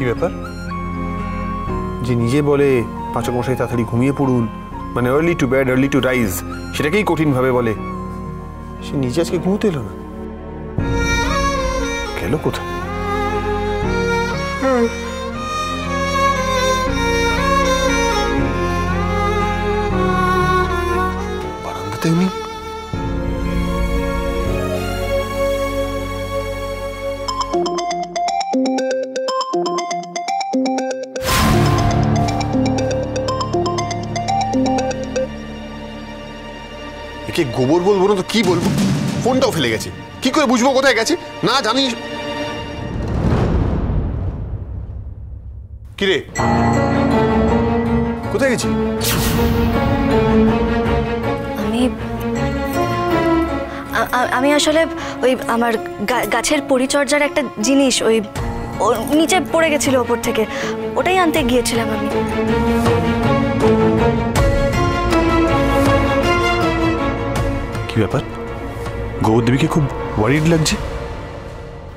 কি ব্যাপার? যে নিজে বলে পাচক মশাই তাড়াতাড়ি ঘুমিয়ে পড়ুন, মানে early to bed early to rise, সেটাকেই কঠিন ভাবে বলে, সে নিজে আজকে ঘুমোতে এলো না। গেল কোথায়? বারান্দাতেও নেই। একে গোবর বলবো না তো কি বলবো? ফোনটাও ফেলে গেছে, কি করে বুঝবো কোথায় গেছে? না জানি। কিরে, কোথায় গেছি? আমি আসলে ওই আমার গাছের পরিচর্যার একটা জিনিস ওই নিচে পড়ে গেছিল ওপর থেকে, ওটাই আনতে গিয়েছিলাম আমি। কি ব্যাপার? গোবর দেবীকে খুব ওয়ারিড লাগছে।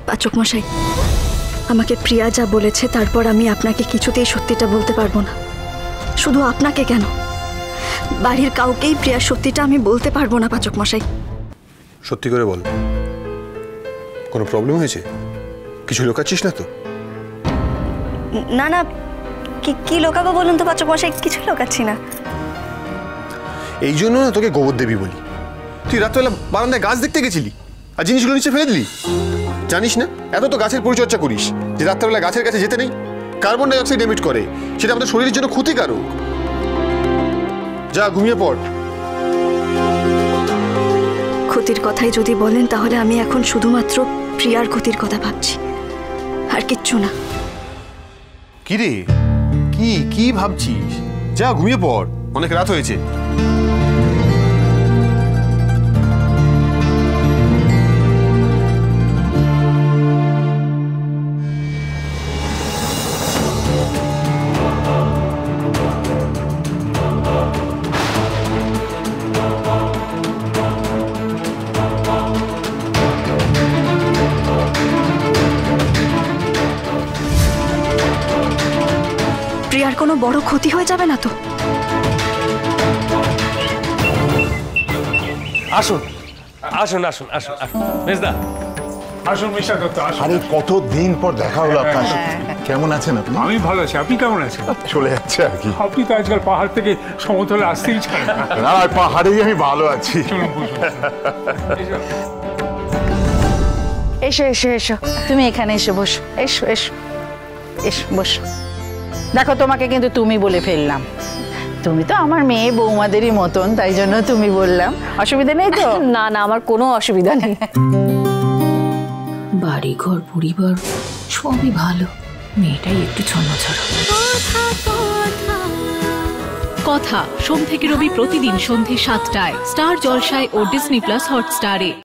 পাচক মশাই, আমাকে প্রিয়া যা বলেছে তারপর আমি আপনাকে কিছুতেই সত্যিটা বলতে পারবো না। শুধু আপনাকে কেন, বাড়ির কাউকেই প্রিয়ার সত্যিটা আমি বলতে পারবো না পাচক মশাই। সত্যি করে বল, কোনো প্রবলেম হয়েছে? কিছু লুকাচ্ছিস না তো? না না, কি লোকাবো বলুন তো পাচক মশাই, কিছু লোকাচ্ছি না। এই জন্য না তোকে গোবর দেবী বলি। তুই রাত্রেবেলা বারান্দায় গাছ দেখতে গেছিলি আর জিনিসগুলো নিচে ফেলে দিলি। জানিস না এত তো গাছের পরিচর্যা করিস যে রাত্রেবেলা গাছের কাছে যেতে নেই। কার্বন ডাই অক্সাইড এমিট করে, সেটা আমাদের শরীরের জন্য ক্ষতিকারক। যা ঘুমিয়ে পড়। ক্ষতির কথাই যদি বলেন তাহলে আমি এখন শুধুমাত্র প্রিয়ার ক্ষতির কথা ভাবছি, আর কিচ্ছু না। কি রে, কি ভাবছিস? যা ঘুমিয়ে পড়, অনেক রাত হয়েছে। প্রিয়ার কোনো বড় ক্ষতি হয়ে যাবে না তো? আসুন আসুন আসুন আসুন আসুন মেজদা, আসুন মিস্টার দত্ত, আসুন। আরে কতদিন পর দেখা হলো আপনার সাথে। কেমন আছেন আপনি? আমি ভালো আছি, আপনি কেমন আছেন? চলে যাচ্ছে আর কি। আপনি তো আজকাল পাহাড় থেকে সমতলে আসতেই চান না। না, পাহাড়েই আমি ভালো আছি। চলুন বসুন। এসো এসো এসো, তুমি এখানে এসে বসো। এসো এসো এসো বসো। দেখো, তোমাকে কিন্তু তুমি বলে ফেললাম। তুমি তো আমার মেয়ে বৌমাদেরই মতন, তাই জন্য তুমি বললাম। অসুবিধা নেই তো? না না, আমার কোনো অসুবিধা নেই। বাড়ি ঘর পরিবার সবই ভালো, মেয়েটাই একটু ছন্নছাড়া। কথা সোম থেকে রবি প্রতিদিন সন্ধে ৭টায় স্টার জলসায় ও ডিজনি প্লাস হটস্টারে।